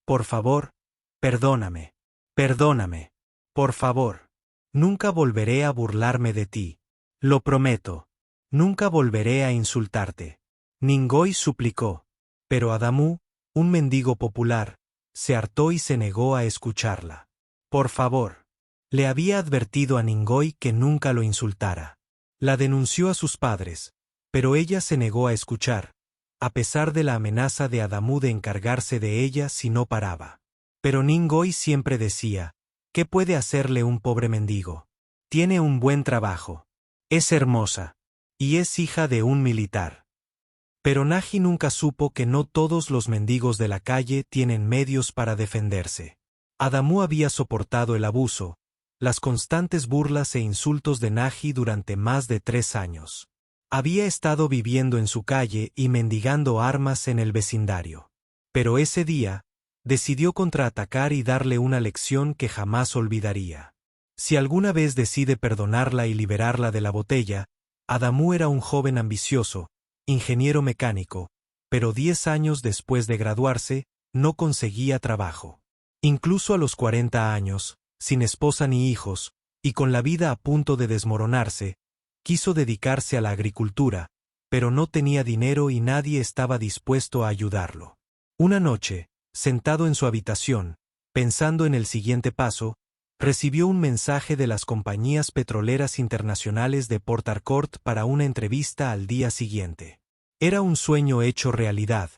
Por favor, perdóname. Perdóname. Por favor. Nunca volveré a burlarme de ti. Lo prometo. Nunca volveré a insultarte. Ningoy suplicó. Pero Adamu, un mendigo popular, se hartó y se negó a escucharla. Por favor. Le había advertido a Ningoy que nunca lo insultara. La denunció a sus padres, pero ella se negó a escuchar, a pesar de la amenaza de Adamu de encargarse de ella si no paraba. Pero Ningoy siempre decía, ¿qué puede hacerle un pobre mendigo? Tiene un buen trabajo. Es hermosa. Y es hija de un militar. Pero Naji nunca supo que no todos los mendigos de la calle tienen medios para defenderse. Adamu había soportado el abuso, las constantes burlas e insultos de Naji durante más de 3 años. Había estado viviendo en su calle y mendigando armas en el vecindario. Pero ese día, decidió contraatacar y darle una lección que jamás olvidaría. Si alguna vez decide perdonarla y liberarla de la botella, Adamu era un joven ambicioso, ingeniero mecánico, pero 10 años después de graduarse, no conseguía trabajo. Incluso a los 40 años, sin esposa ni hijos, y con la vida a punto de desmoronarse, quiso dedicarse a la agricultura, pero no tenía dinero y nadie estaba dispuesto a ayudarlo. Una noche, sentado en su habitación, pensando en el siguiente paso, recibió un mensaje de las compañías petroleras internacionales de Port Harcourt para una entrevista al día siguiente. Era un sueño hecho realidad,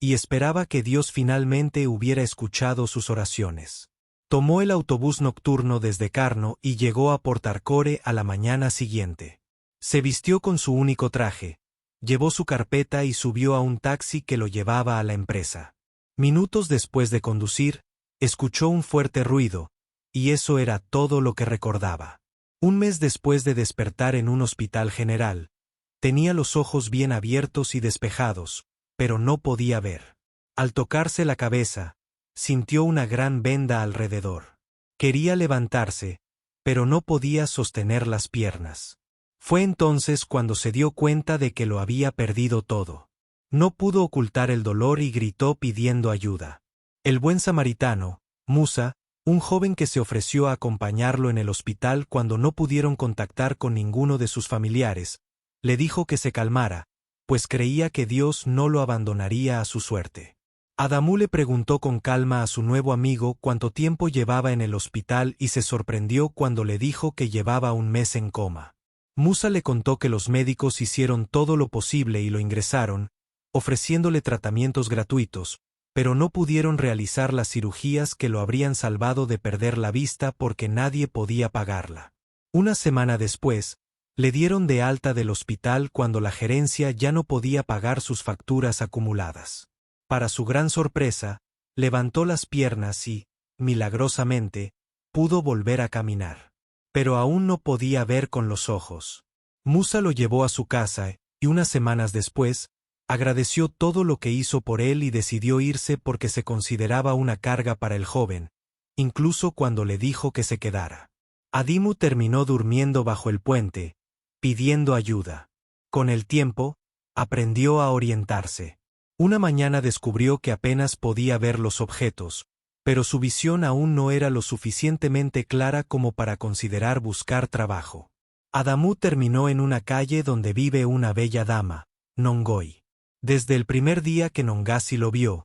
y esperaba que Dios finalmente hubiera escuchado sus oraciones. Tomó el autobús nocturno desde Carno y llegó a Port Harcourt a la mañana siguiente. Se vistió con su único traje, llevó su carpeta y subió a un taxi que lo llevaba a la empresa. Minutos después de conducir, escuchó un fuerte ruido, y eso era todo lo que recordaba. Un mes después de despertar en un hospital general, tenía los ojos bien abiertos y despejados, pero no podía ver. Al tocarse la cabeza, sintió una gran venda alrededor. Quería levantarse, pero no podía sostener las piernas. Fue entonces cuando se dio cuenta de que lo había perdido todo. No pudo ocultar el dolor y gritó pidiendo ayuda. El buen samaritano, Musa, un joven que se ofreció a acompañarlo en el hospital cuando no pudieron contactar con ninguno de sus familiares, le dijo que se calmara, pues creía que Dios no lo abandonaría a su suerte. Adamu le preguntó con calma a su nuevo amigo cuánto tiempo llevaba en el hospital y se sorprendió cuando le dijo que llevaba un mes en coma. Musa le contó que los médicos hicieron todo lo posible y lo ingresaron, ofreciéndole tratamientos gratuitos, pero no pudieron realizar las cirugías que lo habrían salvado de perder la vista porque nadie podía pagarla. Una semana después, le dieron de alta del hospital cuando la gerencia ya no podía pagar sus facturas acumuladas. Para su gran sorpresa, levantó las piernas y, milagrosamente, pudo volver a caminar. Pero aún no podía ver con los ojos. Musa lo llevó a su casa y unas semanas después, agradeció todo lo que hizo por él y decidió irse porque se consideraba una carga para el joven, incluso cuando le dijo que se quedara. Adamu terminó durmiendo bajo el puente, pidiendo ayuda. Con el tiempo, aprendió a orientarse. Una mañana descubrió que apenas podía ver los objetos, pero su visión aún no era lo suficientemente clara como para considerar buscar trabajo. Adamu terminó en una calle donde vive una bella dama, Nongoy. Desde el primer día que Nongasi lo vio,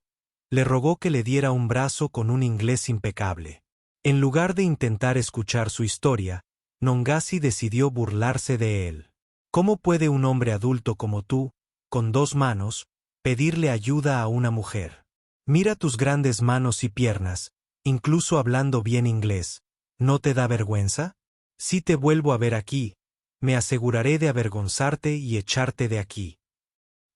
le rogó que le diera un brazo con un inglés impecable. En lugar de intentar escuchar su historia, Nongasi decidió burlarse de él. ¿Cómo puede un hombre adulto como tú, con 2 manos, pedirle ayuda a una mujer? Mira tus grandes manos y piernas, incluso hablando bien inglés. ¿No te da vergüenza? Si te vuelvo a ver aquí, me aseguraré de avergonzarte y echarte de aquí.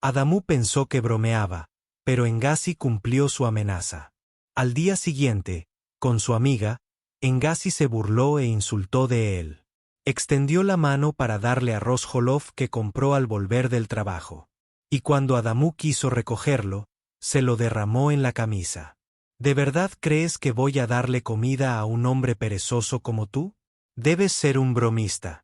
Adamu pensó que bromeaba, pero Nongasi cumplió su amenaza. Al día siguiente, con su amiga, Nongasi se burló e insultó de él. Extendió la mano para darle arroz jollof que compró al volver del trabajo. Y cuando Adamu quiso recogerlo, se lo derramó en la camisa. ¿De verdad crees que voy a darle comida a un hombre perezoso como tú? Debes ser un bromista.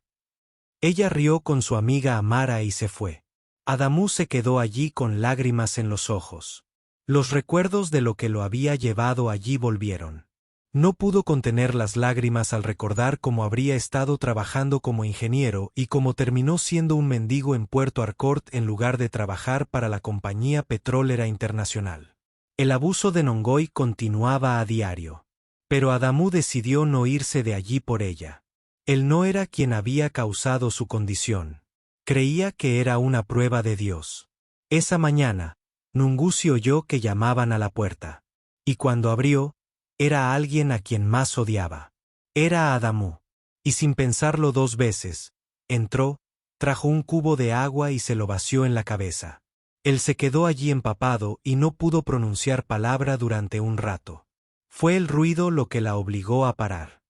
Ella rió con su amiga Amara y se fue. Adamu se quedó allí con lágrimas en los ojos. Los recuerdos de lo que lo había llevado allí volvieron. No pudo contener las lágrimas al recordar cómo habría estado trabajando como ingeniero y cómo terminó siendo un mendigo en Puerto Harcourt en lugar de trabajar para la Compañía Petrolera Internacional. El abuso de Nongoy continuaba a diario. Pero Adamu decidió no irse de allí por ella. Él no era quien había causado su condición. Creía que era una prueba de Dios. Esa mañana, Nungusi oyó que llamaban a la puerta. Y cuando abrió, era alguien a quien más odiaba. Era Adamu. Y sin pensarlo dos veces, entró, trajo un cubo de agua y se lo vació en la cabeza. Él se quedó allí empapado y no pudo pronunciar palabra durante un rato. Fue el ruido lo que la obligó a parar.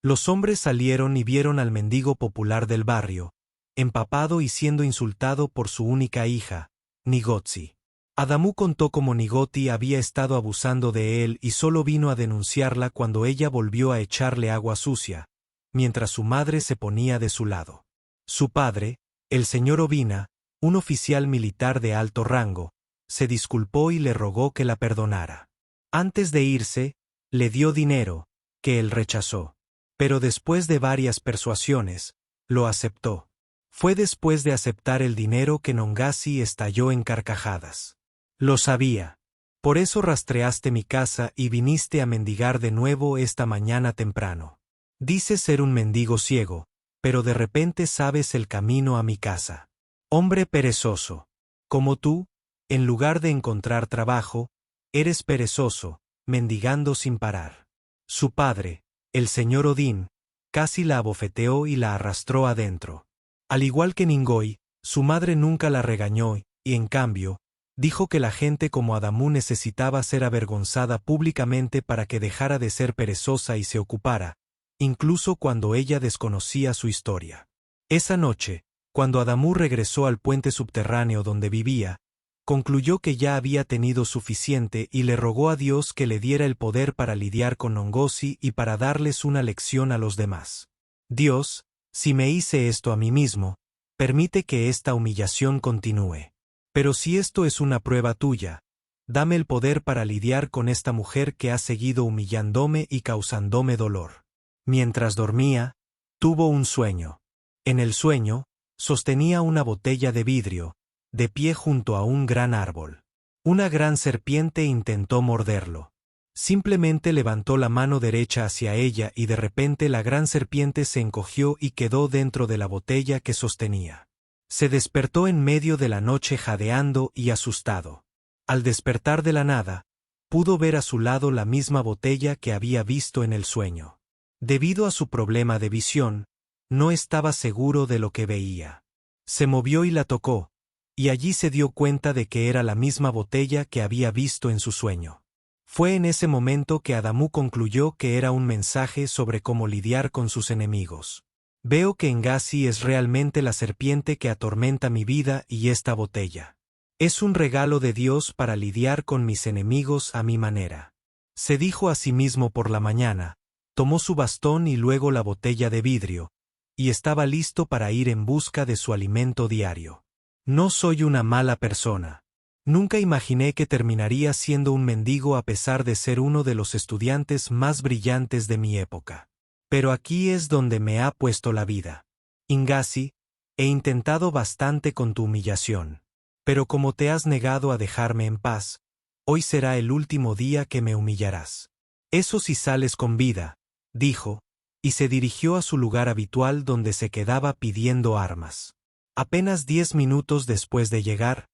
Los hombres salieron y vieron al mendigo popular del barrio, empapado y siendo insultado por su única hija, Nigotzi. Adamu contó cómo Nigoti había estado abusando de él y solo vino a denunciarla cuando ella volvió a echarle agua sucia, mientras su madre se ponía de su lado. Su padre, el señor Ovina, un oficial militar de alto rango, se disculpó y le rogó que la perdonara. Antes de irse, le dio dinero, que él rechazó. Pero después de varias persuasiones, lo aceptó. Fue después de aceptar el dinero que Nongasi estalló en carcajadas. Lo sabía. Por eso rastreaste mi casa y viniste a mendigar de nuevo esta mañana temprano. Dices ser un mendigo ciego, pero de repente sabes el camino a mi casa. Hombre perezoso. Como tú, en lugar de encontrar trabajo, eres perezoso, mendigando sin parar. Su padre, el señor Odín, casi la abofeteó y la arrastró adentro. Al igual que Ningoy, su madre nunca la regañó y, en cambio, dijo que la gente como Adamu necesitaba ser avergonzada públicamente para que dejara de ser perezosa y se ocupara, incluso cuando ella desconocía su historia. Esa noche, cuando Adamu regresó al puente subterráneo donde vivía, concluyó que ya había tenido suficiente y le rogó a Dios que le diera el poder para lidiar con Nongosi y para darles una lección a los demás. Dios, si me hice esto a mí mismo, permite que esta humillación continúe. Pero si esto es una prueba tuya, dame el poder para lidiar con esta mujer que ha seguido humillándome y causándome dolor. Mientras dormía, tuvo un sueño. En el sueño, sostenía una botella de vidrio, de pie junto a un gran árbol. Una gran serpiente intentó morderlo. Simplemente levantó la mano derecha hacia ella y de repente la gran serpiente se encogió y quedó dentro de la botella que sostenía. Se despertó en medio de la noche jadeando y asustado. Al despertar de la nada, pudo ver a su lado la misma botella que había visto en el sueño. Debido a su problema de visión, no estaba seguro de lo que veía. Se movió y la tocó, y allí se dio cuenta de que era la misma botella que había visto en su sueño. Fue en ese momento que Adamu concluyó que era un mensaje sobre cómo lidiar con sus enemigos. Veo que Ngasi es realmente la serpiente que atormenta mi vida y esta botella. Es un regalo de Dios para lidiar con mis enemigos a mi manera. Se dijo a sí mismo por la mañana, tomó su bastón y luego la botella de vidrio, y estaba listo para ir en busca de su alimento diario. No soy una mala persona. Nunca imaginé que terminaría siendo un mendigo a pesar de ser uno de los estudiantes más brillantes de mi época. Pero aquí es donde me ha puesto la vida. Ngasi, he intentado bastante con tu humillación. Pero como te has negado a dejarme en paz, hoy será el último día que me humillarás. Eso si sales con vida, dijo, y se dirigió a su lugar habitual donde se quedaba pidiendo armas. Apenas 10 minutos después de llegar,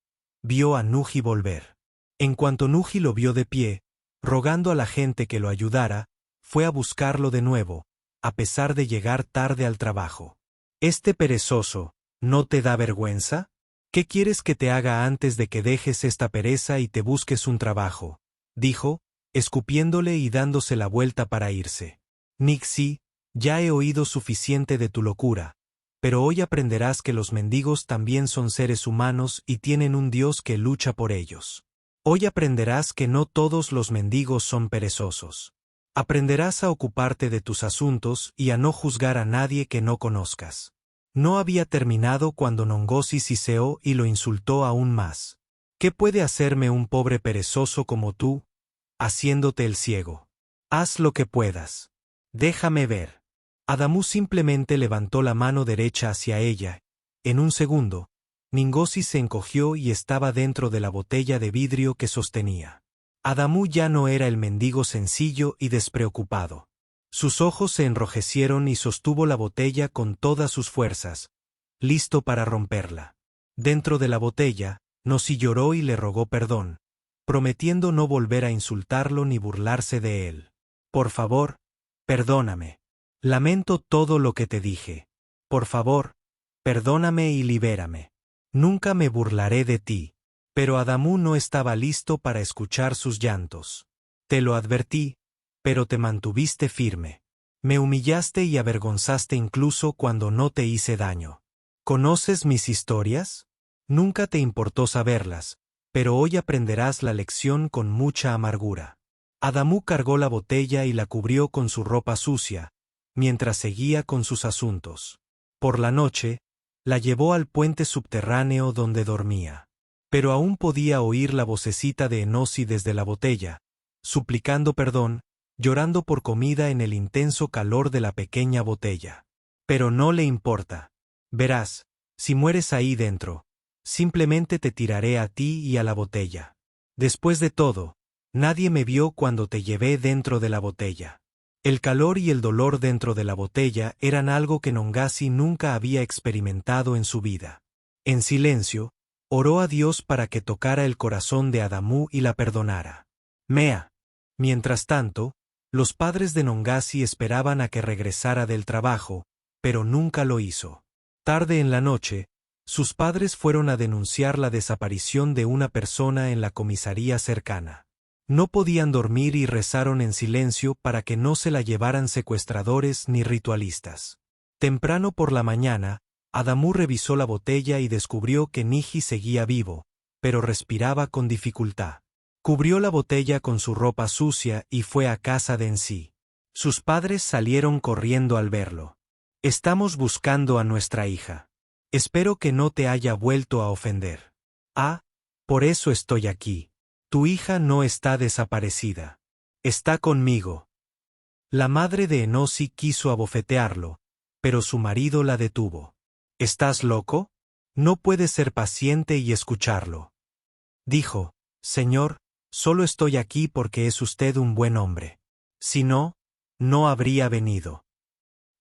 vio a Nuji volver. En cuanto Nuji lo vio de pie, rogando a la gente que lo ayudara, fue a buscarlo de nuevo, a pesar de llegar tarde al trabajo. «Este perezoso, ¿no te da vergüenza? ¿Qué quieres que te haga antes de que dejes esta pereza y te busques un trabajo?», dijo, escupiéndole y dándose la vuelta para irse. «Nixie, ya he oído suficiente de tu locura, pero hoy aprenderás que los mendigos también son seres humanos y tienen un Dios que lucha por ellos. Hoy aprenderás que no todos los mendigos son perezosos. Aprenderás a ocuparte de tus asuntos y a no juzgar a nadie que no conozcas». No había terminado cuando Nongosi siseó y lo insultó aún más. ¿Qué puede hacerme un pobre perezoso como tú, haciéndote el ciego? Haz lo que puedas. Déjame ver. Adamu simplemente levantó la mano derecha hacia ella. En un segundo, Ngozi se encogió y estaba dentro de la botella de vidrio que sostenía. Adamu ya no era el mendigo sencillo y despreocupado. Sus ojos se enrojecieron y sostuvo la botella con todas sus fuerzas, listo para romperla. Dentro de la botella, Ngozi lloró y le rogó perdón, prometiendo no volver a insultarlo ni burlarse de él. Por favor, perdóname. Lamento todo lo que te dije. Por favor, perdóname y libérame. Nunca me burlaré de ti. Pero Adamu no estaba listo para escuchar sus llantos. Te lo advertí, pero te mantuviste firme. Me humillaste y avergonzaste incluso cuando no te hice daño. ¿Conoces mis historias? Nunca te importó saberlas, pero hoy aprenderás la lección con mucha amargura. Adamu cargó la botella y la cubrió con su ropa sucia, mientras seguía con sus asuntos. Por la noche, la llevó al puente subterráneo donde dormía. Pero aún podía oír la vocecita de Ngozi desde la botella, suplicando perdón, llorando por comida en el intenso calor de la pequeña botella. Pero no le importa. Verás, si mueres ahí dentro, simplemente te tiraré a ti y a la botella. Después de todo, nadie me vio cuando te llevé dentro de la botella. El calor y el dolor dentro de la botella eran algo que Ngozi nunca había experimentado en su vida. En silencio, oró a Dios para que tocara el corazón de Adamu y la perdonara. Mea. Mientras tanto, los padres de Ngozi esperaban a que regresara del trabajo, pero nunca lo hizo. Tarde en la noche, sus padres fueron a denunciar la desaparición de una persona en la comisaría cercana. No podían dormir y rezaron en silencio para que no se la llevaran secuestradores ni ritualistas. Temprano por la mañana, Adamu revisó la botella y descubrió que Niji seguía vivo, pero respiraba con dificultad. Cubrió la botella con su ropa sucia y fue a casa de Ngozi. Sus padres salieron corriendo al verlo. Estamos buscando a nuestra hija. Espero que no te haya vuelto a ofender. Ah, por eso estoy aquí. Tu hija no está desaparecida. Está conmigo. La madre de Ngozi quiso abofetearlo, pero su marido la detuvo. ¿Estás loco? No puedes ser paciente y escucharlo. Dijo, Señor, solo estoy aquí porque es usted un buen hombre. Si no, no habría venido.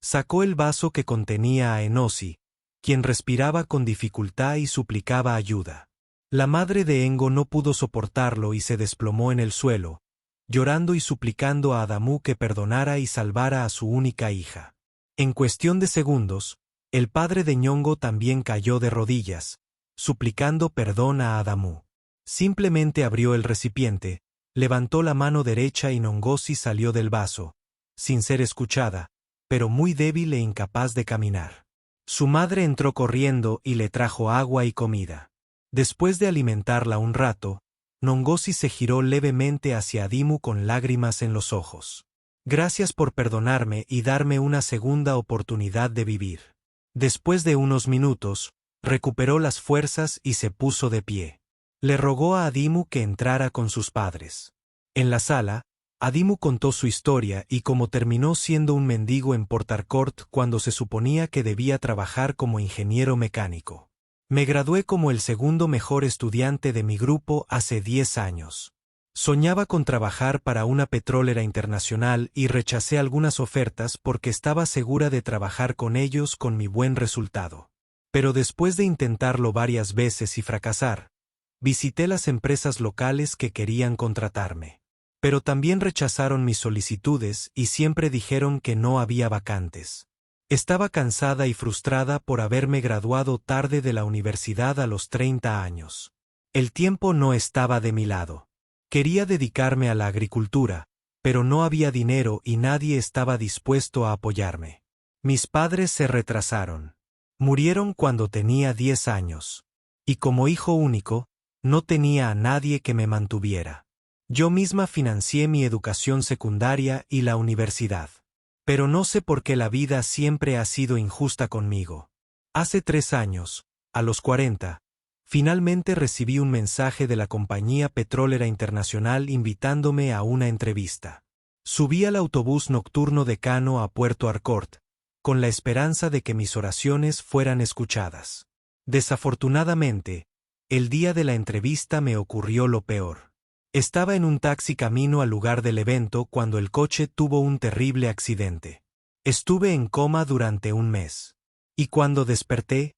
Sacó el vaso que contenía a Ngozi, quien respiraba con dificultad y suplicaba ayuda. La madre de Ngo no pudo soportarlo y se desplomó en el suelo, llorando y suplicando a Adamu que perdonara y salvara a su única hija. En cuestión de segundos, el padre de Nyongo también cayó de rodillas, suplicando perdón a Adamu. Simplemente abrió el recipiente, levantó la mano derecha y Ngozi salió del vaso, sin ser escuchada, pero muy débil e incapaz de caminar. Su madre entró corriendo y le trajo agua y comida. Después de alimentarla un rato, Ngozi se giró levemente hacia Adamu con lágrimas en los ojos. Gracias por perdonarme y darme una segunda oportunidad de vivir. Después de unos minutos, recuperó las fuerzas y se puso de pie. Le rogó a Adamu que entrara con sus padres. En la sala, Adamu contó su historia y cómo terminó siendo un mendigo en Port Harcourt cuando se suponía que debía trabajar como ingeniero mecánico. Me gradué como el segundo mejor estudiante de mi grupo hace 10 años. Soñaba con trabajar para una petrolera internacional y rechacé algunas ofertas porque estaba segura de trabajar con ellos con mi buen resultado. Pero después de intentarlo varias veces y fracasar, visité las empresas locales que querían contratarme. Pero también rechazaron mis solicitudes y siempre dijeron que no había vacantes. Estaba cansada y frustrada por haberme graduado tarde de la universidad a los 30 años. El tiempo no estaba de mi lado. Quería dedicarme a la agricultura, pero no había dinero y nadie estaba dispuesto a apoyarme. Mis padres se retrasaron. Murieron cuando tenía 10 años. Y como hijo único, no tenía a nadie que me mantuviera. Yo misma financié mi educación secundaria y la universidad. Pero no sé por qué la vida siempre ha sido injusta conmigo. Hace 3 años, a los 40, Finalmente recibí un mensaje de la Compañía Petrolera Internacional invitándome a una entrevista. Subí al autobús nocturno de Kano a Puerto Harcourt, con la esperanza de que mis oraciones fueran escuchadas. Desafortunadamente, el día de la entrevista me ocurrió lo peor. Estaba en un taxi camino al lugar del evento cuando el coche tuvo un terrible accidente. Estuve en coma durante un mes. Y cuando desperté,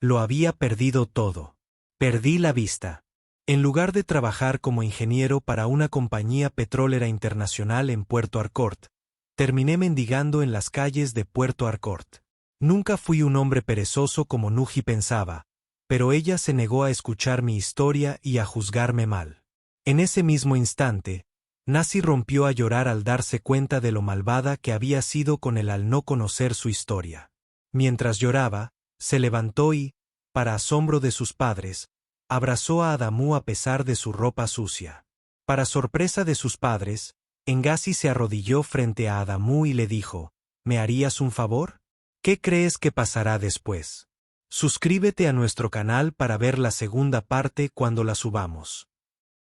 lo había perdido todo. Perdí la vista. En lugar de trabajar como ingeniero para una compañía petrolera internacional en Puerto Harcourt, terminé mendigando en las calles de Puerto Harcourt. Nunca fui un hombre perezoso como Nuji pensaba, pero ella se negó a escuchar mi historia y a juzgarme mal. En ese mismo instante, Nasi rompió a llorar al darse cuenta de lo malvada que había sido con él al no conocer su historia. Mientras lloraba, se levantó y, para asombro de sus padres, abrazó a Adamu a pesar de su ropa sucia. Para sorpresa de sus padres, Engassi se arrodilló frente a Adamu y le dijo, ¿me harías un favor? ¿Qué crees que pasará después? Suscríbete a nuestro canal para ver la segunda parte cuando la subamos.